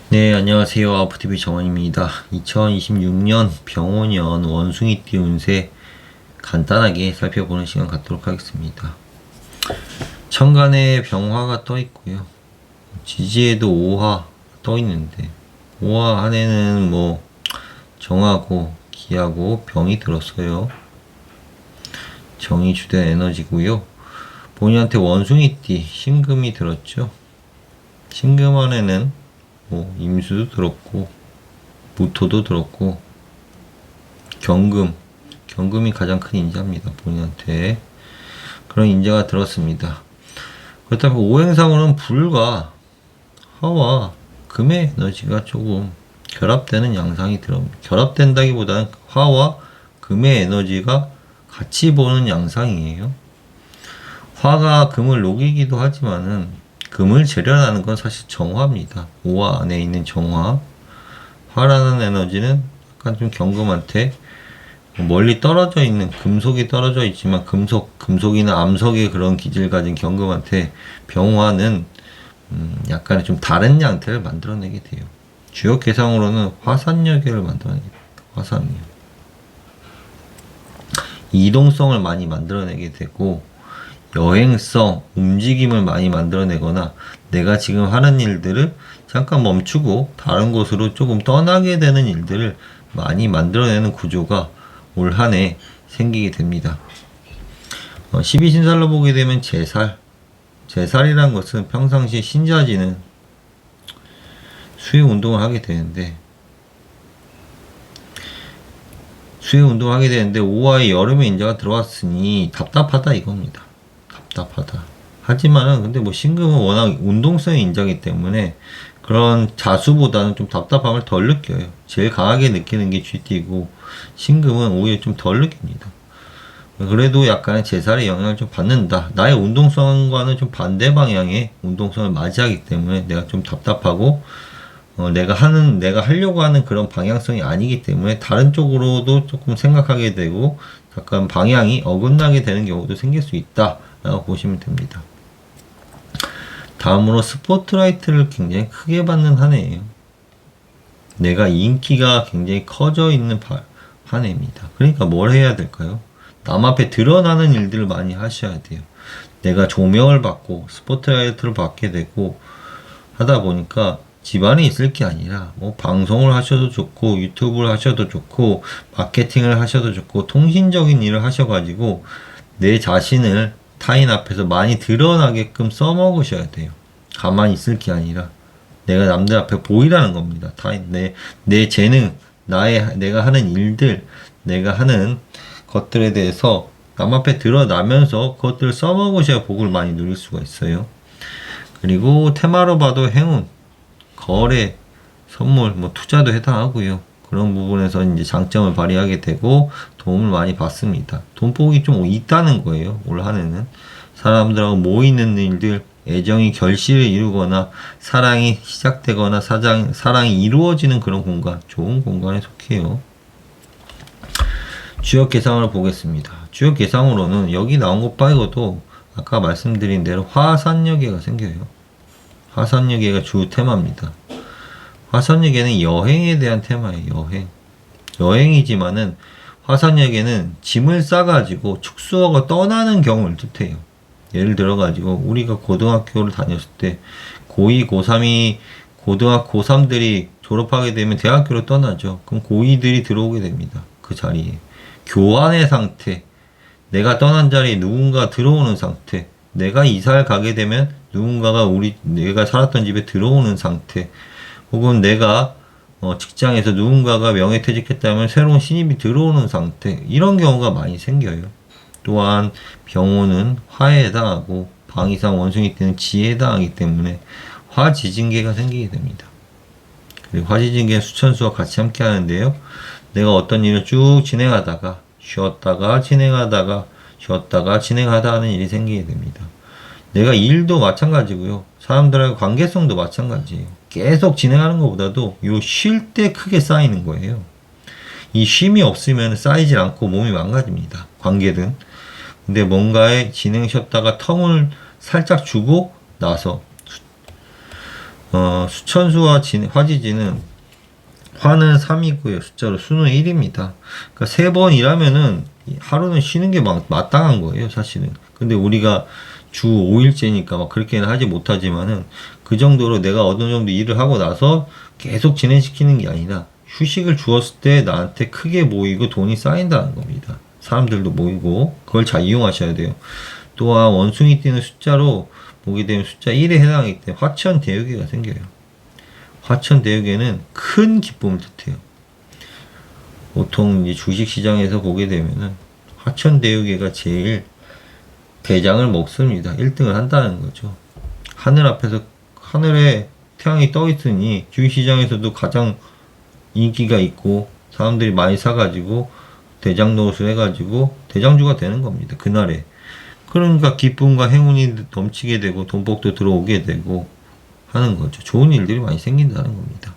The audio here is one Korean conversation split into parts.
네, 안녕하세요. 아프TV 정원입니다. 2026년 병오년 원숭이띠 운세 간단하게 살펴보는 시간 갖도록 하겠습니다. 천간에 병화가 떠 있고요. 지지에도 오화 떠 있는데, 오화 안에는 정하고 기하고 병이 들었어요. 정이 주된 에너지고요. 본인한테 원숭이띠 신금이 들었죠. 신금 안에는 임수도 들었고 무토도 들었고 경금이 가장 큰 인자입니다. 본인한테 그런 인자가 들었습니다. 그렇다면 오행상으로는 불과 화와 금의 에너지가 조금 결합되는 양상이 들어옵니다. 결합된다기보다는 화와 금의 에너지가 같이 보는 양상이에요. 화가 금을 녹이기도 하지만은 금을 재련하는 건 사실 정화입니다. 오화 안에 있는 정화. 화라는 에너지는 약간 좀 경금한테 멀리 떨어져 있는 금속이 떨어져 있지만 금속이나 암석의 그런 기질을 가진 경금한테 병화는 약간 좀 다른 양태를 만들어내게 돼요. 주요 개성으로는 화산여계를 만들어내게 돼요. 화산이요. 이동성을 많이 만들어내게 되고 여행성, 움직임을 많이 만들어내거나 내가 지금 하는 일들을 잠깐 멈추고 다른 곳으로 조금 떠나게 되는 일들을 많이 만들어내는 구조가 올 한 해 생기게 됩니다. 12신살로 보게 되면 제살이란 것은 평상시 신자지는 수행 운동을 하게 되는데 오화에 여름의 인자가 들어왔으니 답답하다 이겁니다. 답답하다. 하지만은 근데 신금은 워낙 운동성의 인자이기 때문에 그런 자수보다는 좀 답답함을 덜 느껴요. 제일 강하게 느끼는 게 쥐띠고 신금은 오히려 좀 덜 느낍니다. 그래도 약간의 제살의 영향을 좀 받는다. 나의 운동성과는 좀 반대 방향의 운동성을 맞이하기 때문에 내가 좀 답답하고 내가 하려고 하는 그런 방향성이 아니기 때문에 다른 쪽으로도 조금 생각하게 되고 약간 방향이 어긋나게 되는 경우도 생길 수 있다라고 보시면 됩니다. 다음으로 스포트라이트를 굉장히 크게 받는 한 해예요. 내가 인기가 굉장히 커져 있는 한 해입니다. 그러니까 뭘 해야 될까요? 남 앞에 드러나는 일들을 많이 하셔야 돼요. 내가 조명을 받고 스포트라이트를 받게 되고 하다 보니까 집안에 있을 게 아니라 방송을 하셔도 좋고 유튜브를 하셔도 좋고 마케팅을 하셔도 좋고 통신적인 일을 하셔가지고 내 자신을 타인 앞에서 많이 드러나게끔 써먹으셔야 돼요. 가만히 있을 게 아니라 내가 남들 앞에 보이라는 겁니다. 내 재능, 내가 하는 일들, 내가 하는 것들에 대해서 남 앞에 드러나면서 그것들을 써먹으셔야 복을 많이 누릴 수가 있어요. 그리고 테마로 봐도 행운, 거래, 선물, 투자도 해당하고요. 그런 부분에서 이제 장점을 발휘하게 되고 도움을 많이 받습니다. 돈복이 좀 있다는 거예요. 올 한해는 사람들하고 모이는 일들, 애정이 결실을 이루거나 사랑이 시작되거나 사랑이 이루어지는 그런 공간, 좋은 공간에 속해요. 주역 개상을 보겠습니다. 주역 개상으로는 여기 나온 것 빼고도 아까 말씀드린 대로 화산여계가 생겨요. 화산여계가 주 테마입니다. 화산여계는 여행에 대한 테마예요. 여행이지만은 화산여계는 짐을 싸가지고 축소하고 떠나는 경우를 뜻해요. 예를 들어가지고 우리가 고등학교를 다녔을 때 고2, 고3이 고3들이 졸업하게 되면 대학교로 떠나죠. 그럼 고2들이 들어오게 됩니다. 그 자리에. 교환의 상태, 내가 떠난 자리에 누군가 들어오는 상태, 내가 이사를 가게 되면 누군가가 내가 살았던 집에 들어오는 상태, 혹은 내가 직장에서 누군가가 명예퇴직했다면 새로운 신입이 들어오는 상태, 이런 경우가 많이 생겨요. 또한 병호는 화에 해당하고 방이상 원숭이띠는 지에 해당하기 때문에 화지진계가 생기게 됩니다. 그리고 화지진계는 수천수와 같이 함께 하는데요. 내가 어떤 일을 쭉 진행하다가 쉬었다가 진행하다 하는 일이 생기게 됩니다. 내가 일도 마찬가지고요. 사람들하고 관계성도 마찬가지예요. 계속 진행하는 것보다도 쉴 때 크게 쌓이는 거예요. 이 쉼이 없으면 쌓이질 않고 몸이 망가집니다. 관계든. 근데 뭔가에 진행 쉬었다가 텀을 살짝 주고 나서 수천수와 화지진은 화는 3이고요. 숫자로 수는 1입니다. 그러니까 3번 일하면은 하루는 쉬는 게 마땅한 거예요, 사실은. 근데 우리가 주 5일째니까 막 그렇게는 하지 못하지만은 그 정도로 내가 어느 정도 일을 하고 나서 계속 진행시키는 게 아니라 휴식을 주었을 때 나한테 크게 모이고 돈이 쌓인다는 겁니다. 사람들도 모이고 그걸 잘 이용하셔야 돼요. 또한 원숭이 띠는 숫자로 보게 되면 숫자 1에 해당하기 때문에 화천대유계가 생겨요. 화천대유계는 큰 기쁨을 뜻해요. 보통 이제 주식시장에서 보게 되면은 화천대유계가 제일 대장을 먹습니다. 1등을 한다는 거죠. 하늘 앞에서 하늘에 태양이 떠 있으니 주식시장에서도 가장 인기가 있고 사람들이 많이 사가지고 대장 노릇을 해가지고 대장주가 되는 겁니다. 그날에. 그러니까 기쁨과 행운이 넘치게 되고 돈복도 들어오게 되고 하는 거죠. 좋은 일들이 많이 생긴다는 겁니다.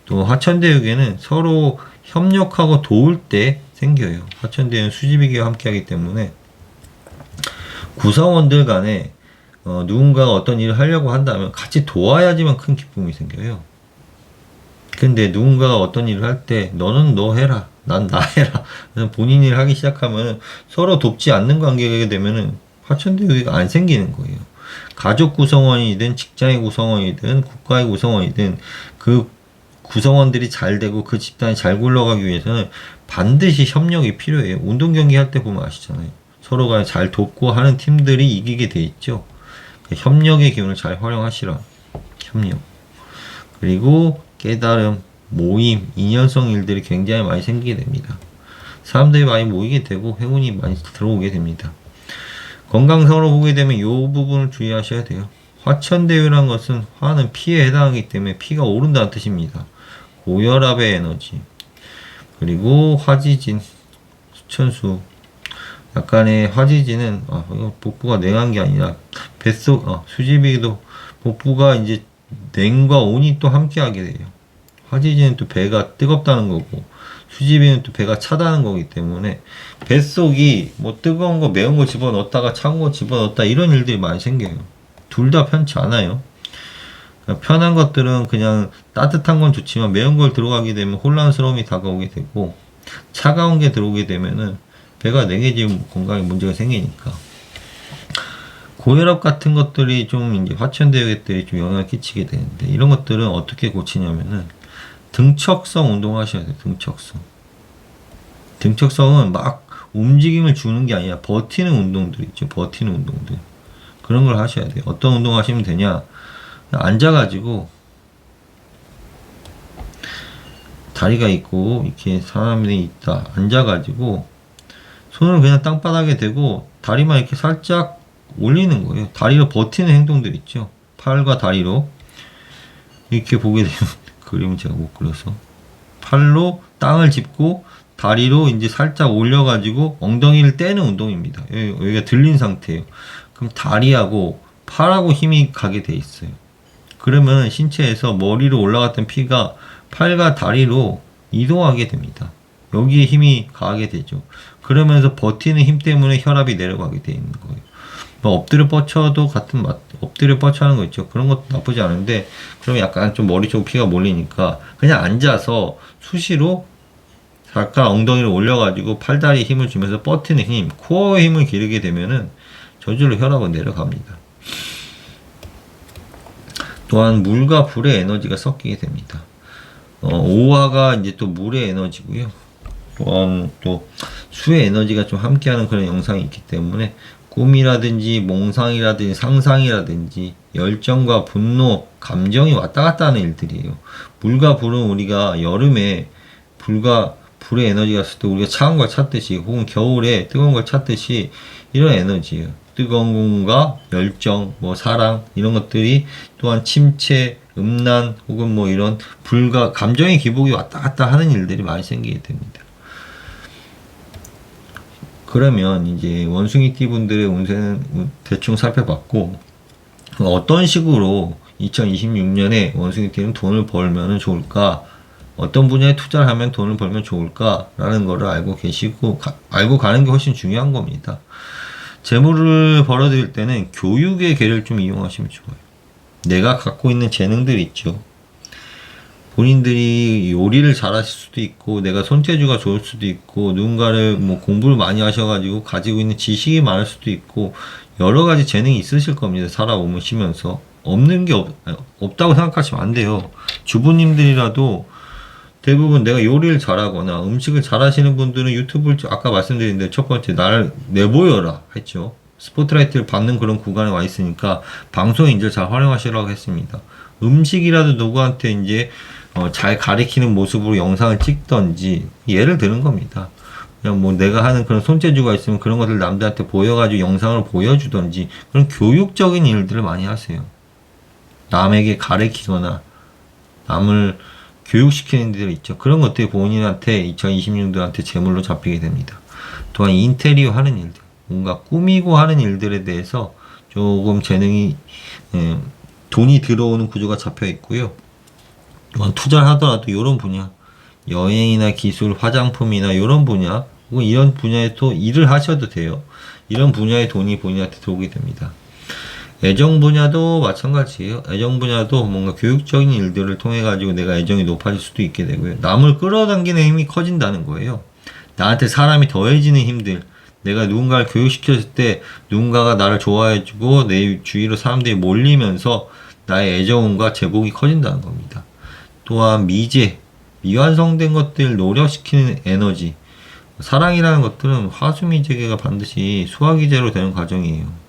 또 화천대유계는 서로 협력하고 도울 때 생겨요. 화천대유는 수지비계와 함께 하기 때문에 구성원들 간에 누군가가 어떤 일을 하려고 한다면 같이 도와야지만 큰 기쁨이 생겨요. 근데 누군가가 어떤 일을 할 때 너는 너 해라, 난 나 해라, 본인 일 하기 시작하면 서로 돕지 않는 관계가 되면은 화천대유계가 안 생기는 거예요. 가족 구성원이든 직장의 구성원이든 국가의 구성원이든 그 구성원들이 잘 되고 그 집단이 잘 굴러가기 위해서는 반드시 협력이 필요해요. 운동 경기 할 때 보면 아시잖아요. 서로가 잘 돕고 하는 팀들이 이기게 돼 있죠. 협력의 기운을 잘 활용하시라. 협력. 그리고 깨달음, 모임, 인연성 일들이 굉장히 많이 생기게 됩니다. 사람들이 많이 모이게 되고 행운이 많이 들어오게 됩니다. 건강상으로 보게 되면 이 부분을 주의하셔야 돼요. 화천대유라는 것은 화는 피에 해당하기 때문에 피가 오른다는 뜻입니다. 고혈압의 에너지. 그리고 화지진, 수천수. 약간의 화지진은 이거 복부가 냉한 게 아니라 뱃속 수지비도 복부가 이제 냉과 온이 또 함께 하게 돼요. 화지진은 또 배가 뜨겁다는 거고 수지비는 또 배가 차다는 거기 때문에 뱃속이 뭐 뜨거운 거 매운 거 집어넣었다가 차가운 거 집어넣었다 이런 일들이 많이 생겨요. 둘 다 편치 않아요. 그러니까 편한 것들은 그냥 따뜻한 건 좋지만 매운 걸 들어가게 되면 혼란스러움이 다가오게 되고 차가운 게 들어오게 되면은 배가 냉해지면 건강에 문제가 생기니까 고혈압 같은 것들이 좀 이제 화천대유계들이 좀 영향을 끼치게 되는데 이런 것들은 어떻게 고치냐면은 등척성 운동하셔야 돼요. 등척성은 막 움직임을 주는 게 아니라 버티는 운동들 있죠. 버티는 운동들. 그런 걸 하셔야 돼요. 어떤 운동 하시면 되냐? 앉아가지고 다리가 있고 이렇게 사람이 있다. 앉아가지고 손을 그냥 땅바닥에 대고 다리만 이렇게 살짝 올리는 거예요. 다리로 버티는 행동들 있죠. 팔과 다리로 이렇게 보게 되면 그림은 제가 못 그려서 팔로 땅을 짚고 다리로 이제 살짝 올려가지고 엉덩이를 떼는 운동입니다. 여기가 들린 상태예요. 그럼 다리하고 팔하고 힘이 가게 돼 있어요. 그러면 신체에서 머리로 올라갔던 피가 팔과 다리로 이동하게 됩니다. 여기에 힘이 가게 되죠. 그러면서 버티는 힘 때문에 혈압이 내려가게 돼 있는 거예요. 뭐 엎드려 뻗쳐도 같은 맛, 엎드려 뻗쳐 하는 거 있죠. 그런 것도 나쁘지 않은데, 그러면 약간 좀 머리 쪽 피가 몰리니까 그냥 앉아서 수시로 잠깐 엉덩이를 올려가지고 팔다리에 힘을 주면서 버티는 힘, 코어의 힘을 기르게 되면은 저절로 혈압은 내려갑니다. 또한 물과 불의 에너지가 섞이게 됩니다. 오화가 이제 또 물의 에너지고요. 또한 또 수의 에너지가 좀 함께하는 그런 영상이 있기 때문에 꿈이라든지 몽상이라든지 상상이라든지 열정과 분노, 감정이 왔다 갔다 하는 일들이에요. 물과 불은 우리가 여름에 불의 에너지가 있을 때 우리가 차가운 걸 찾듯이 혹은 겨울에 뜨거운 걸 찾듯이 이런 에너지예요. 뜨거운 공과 열정, 뭐 사랑 이런 것들이 또한 침체, 음란 혹은 뭐 이런 불과 감정의 기복이 왔다 갔다 하는 일들이 많이 생기게 됩니다. 그러면 이제 원숭이띠 분들의 운세는 대충 살펴봤고 어떤 식으로 2026년에 원숭이띠는 돈을 벌면 좋을까? 어떤 분야에 투자를 하면 돈을 벌면 좋을까? 라는 거를 알고 계시고 알고 가는 게 훨씬 중요한 겁니다. 재물을 벌어들일 때는 교육의 계를 좀 이용하시면 좋아요. 내가 갖고 있는 재능들이 있죠. 본인들이 요리를 잘하실 수도 있고, 내가 손재주가 좋을 수도 있고, 누군가를 뭐 공부를 많이 하셔가지고 가지고 있는 지식이 많을 수도 있고, 여러 가지 재능이 있으실 겁니다. 살아오시면서. 없는 게 없다고 생각하시면 안 돼요. 주부님들이라도 대부분 내가 요리를 잘하거나 음식을 잘하시는 분들은 유튜브를 아까 말씀드렸는데 첫 번째 나를 내보여라 했죠. 스포트라이트를 받는 그런 구간에 와 있으니까 방송에 이제 잘 활용하시라고 했습니다. 음식이라도 누구한테 이제 잘 가리키는 모습으로 영상을 찍던지 예를 드는 겁니다. 그냥 뭐 내가 하는 그런 손재주가 있으면 그런 것들 남들한테 보여가지고 영상을 보여주던지 그런 교육적인 일들을 많이 하세요. 남에게 가르치거나 남을 교육시키는 데들 있죠. 그런 것들이 본인한테 2026년도한테 재물로 잡히게 됩니다. 또한 인테리어 하는 일들, 뭔가 꾸미고 하는 일들에 대해서 조금 재능이 돈이 들어오는 구조가 잡혀 있고요. 투자를 하더라도 이런 분야, 여행이나 기술, 화장품이나 이런 분야, 혹은 이런 분야에 또 일을 하셔도 돼요. 이런 분야의 돈이 본인한테 들어오게 됩니다. 애정 분야도 마찬가지예요. 애정 분야도 뭔가 교육적인 일들을 통해 가지고 내가 애정이 높아질 수도 있게 되고요. 남을 끌어당기는 힘이 커진다는 거예요. 나한테 사람이 더해지는 힘들. 내가 누군가를 교육시켰을 때 누군가가 나를 좋아해주고 내 주위로 사람들이 몰리면서 나의 애정과 제복이 커진다는 겁니다. 또한 미제, 미완성된 것들을 노력시키는 에너지. 사랑이라는 것들은 화수미제계가 반드시 수화기제로 되는 과정이에요.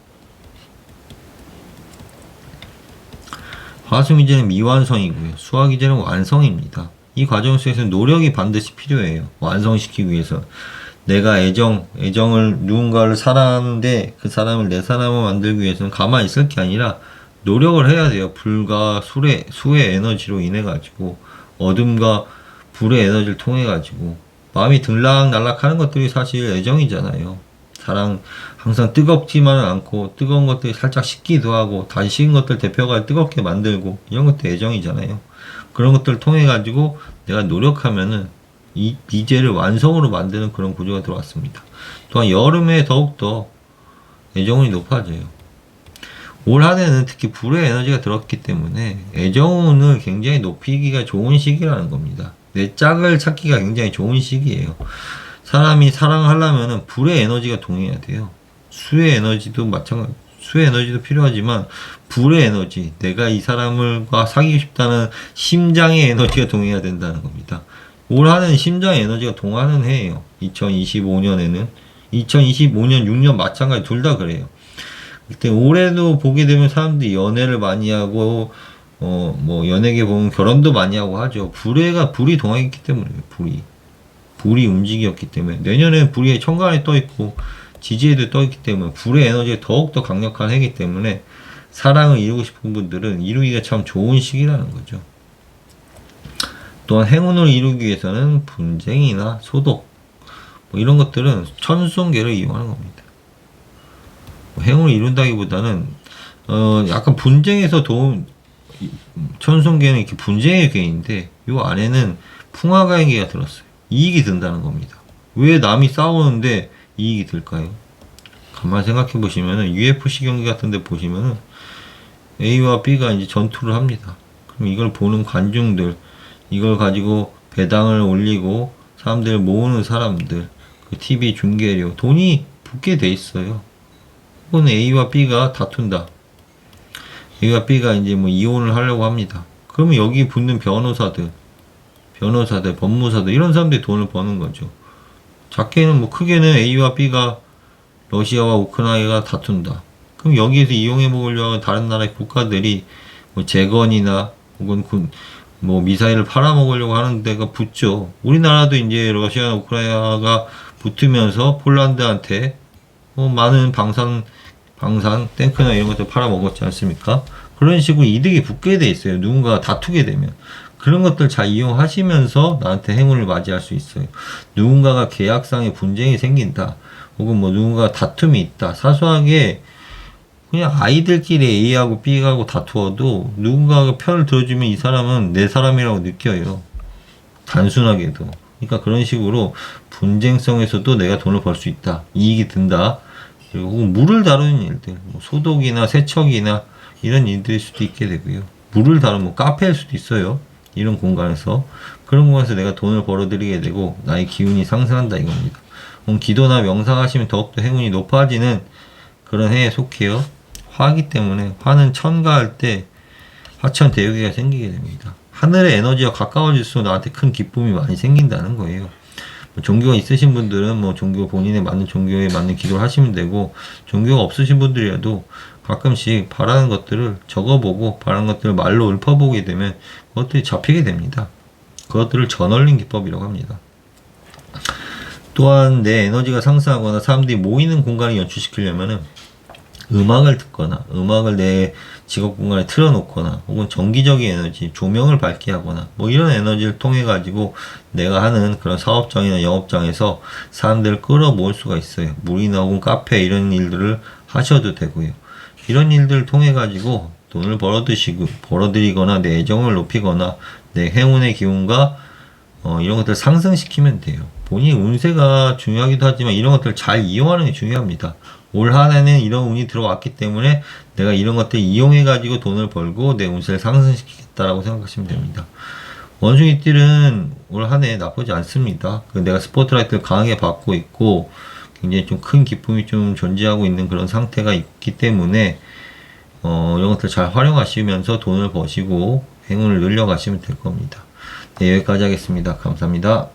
화수미제는 미완성이고요. 수화기제는 완성입니다. 이 과정 속에서 노력이 반드시 필요해요. 완성시키기 위해서. 내가 애정을 누군가를 사랑하는데 그 사람을 내 사람으로 만들기 위해서는 가만히 있을 게 아니라 노력을 해야 돼요. 불과 수의 에너지로 인해 가지고 어둠과 불의 에너지를 통해 가지고 마음이 들락날락 하는 것들이 사실 애정이잖아요. 사랑 항상 뜨겁지만은 않고 뜨거운 것들이 살짝 식기도 하고 다시 식은 것들 데펴가 뜨겁게 만들고 이런 것도 애정이잖아요. 그런 것들을 통해 가지고 내가 노력하면은 이 미제를 완성으로 만드는 그런 구조가 들어왔습니다. 또한 여름에 더욱더 애정운이 높아져요. 올 한해는 특히 불의 에너지가 들었기 때문에 애정운을 굉장히 높이기가 좋은 시기라는 겁니다. 내 짝을 찾기가 굉장히 좋은 시기예요. 사람이 사랑하려면은 불의 에너지가 동해야 돼요. 수의 에너지도 마찬가지, 수의 에너지도 필요하지만 불의 에너지, 내가 이 사람을과 사귀고 싶다는 심장의 에너지가 동해야 된다는 겁니다. 올 한해는 심장의 에너지가 동하는 해예요. 2025년에는 2025년 6년 마찬가지 둘 다 그래요. 그때 올해도 보게 되면 사람들이 연애를 많이 하고 뭐 연예계 보면 결혼도 많이 하고 하죠. 불이 동하기 때문에요. 불이 움직였기 때문에 내년에 불이 천간에 떠 있고 지지에도 떠 있기 때문에 불의 에너지가 더욱더 강력한 해이기 때문에 사랑을 이루고 싶은 분들은 이루기가 참 좋은 시기라는 거죠. 또한 행운을 이루기 위해서는 분쟁이나 소독 뭐 이런 것들은 천수성계를 이용하는 겁니다. 행운을 이룬다기보다는 약간 분쟁에서 천수성계는 이렇게 분쟁의 괴인데 요 안에는 풍화가의 괴가 들었어요. 이익이 든다는 겁니다. 왜 남이 싸우는데 이익이 들까요? 가만 생각해 보시면은 UFC 경기 같은 데 보시면은 A와 B가 이제 전투를 합니다. 그럼 이걸 보는 관중들, 이걸 가지고 배당을 올리고 사람들을 모으는 사람들, 그 TV 중계료, 돈이 붙게 돼 있어요. 혹은 A와 B가 다툰다. A와 B가 이제 뭐 이혼을 하려고 합니다. 그러면 여기 붙는 변호사들, 법무사들, 이런 사람들이 돈을 버는 거죠. 작게는 뭐 크게는 A와 B가 러시아와 우크라이나가 다툰다. 그럼 여기에서 이용해 먹으려고 하는 다른 나라의 국가들이 뭐 재건이나 혹은 뭐 미사일을 팔아먹으려고 하는 데가 붙죠. 우리나라도 이제 러시아나 우크라이나가 붙으면서 폴란드한테 많은 방산 탱크나 이런 것들 팔아먹었지 않습니까? 그런 식으로 이득이 붙게 돼 있어요. 누군가가 다투게 되면. 그런 것들 잘 이용하시면서 나한테 행운을 맞이할 수 있어요. 누군가가 계약상의 분쟁이 생긴다. 혹은 뭐 누군가가 다툼이 있다. 사소하게 그냥 아이들끼리 A하고 B하고 다투어도 누군가가 편을 들어주면 이 사람은 내 사람이라고 느껴요. 단순하게도. 그러니까 그런 식으로 분쟁성에서도 내가 돈을 벌 수 있다. 이익이 든다. 그리고 혹은 물을 다루는 일들, 뭐 소독이나 세척이나 이런 일들일 수도 있게 되고요. 물을 다루면 뭐 카페일 수도 있어요. 이런 공간에서. 그런 공간에서 내가 돈을 벌어들이게 되고 나의 기운이 상승한다 이겁니다. 기도나 명상하시면 더욱더 행운이 높아지는 그런 해에 속해요. 화기 때문에 화는 천가할 때 화천대유기가 생기게 됩니다. 하늘의 에너지와 가까워질수록 나한테 큰 기쁨이 많이 생긴다는 거예요. 종교가 있으신 분들은 뭐 종교 본인에 맞는 종교에 맞는 기도를 하시면 되고, 종교가 없으신 분들이라도 가끔씩 바라는 것들을 적어보고 바라는 것들을 말로 읊어보게 되면 그것들이 잡히게 됩니다. 그것들을 저널링 기법이라고 합니다. 또한 내 에너지가 상승하거나 사람들이 모이는 공간을 연출시키려면은 음악을 듣거나 음악을 내 직업 공간에 틀어놓거나 혹은 정기적인 에너지, 조명을 밝게 하거나 뭐 이런 에너지를 통해 가지고 내가 하는 그런 사업장이나 영업장에서 사람들을 끌어모을 수가 있어요. 물이나 혹은 카페 이런 일들을 하셔도 되고요. 이런 일들을 통해 가지고 돈을 벌어들이거나 내 애정을 높이거나 내 행운의 기운과 이런 것들을 상승시키면 돼요. 본인의 운세가 중요하기도 하지만 이런 것들을 잘 이용하는 게 중요합니다. 올 한 해는 이런 운이 들어왔기 때문에 내가 이런 것들 이용해 가지고 돈을 벌고 내 운세를 상승시키겠다라고 생각하시면 됩니다. 원숭이띠는 올 한 해 나쁘지 않습니다. 내가 스포트라이트를 강하게 받고 있고 굉장히 좀 큰 기쁨이 좀 존재하고 있는 그런 상태가 있기 때문에 이런 것들 잘 활용하시면서 돈을 버시고 행운을 늘려가시면 될 겁니다. 네, 여기까지 하겠습니다. 감사합니다.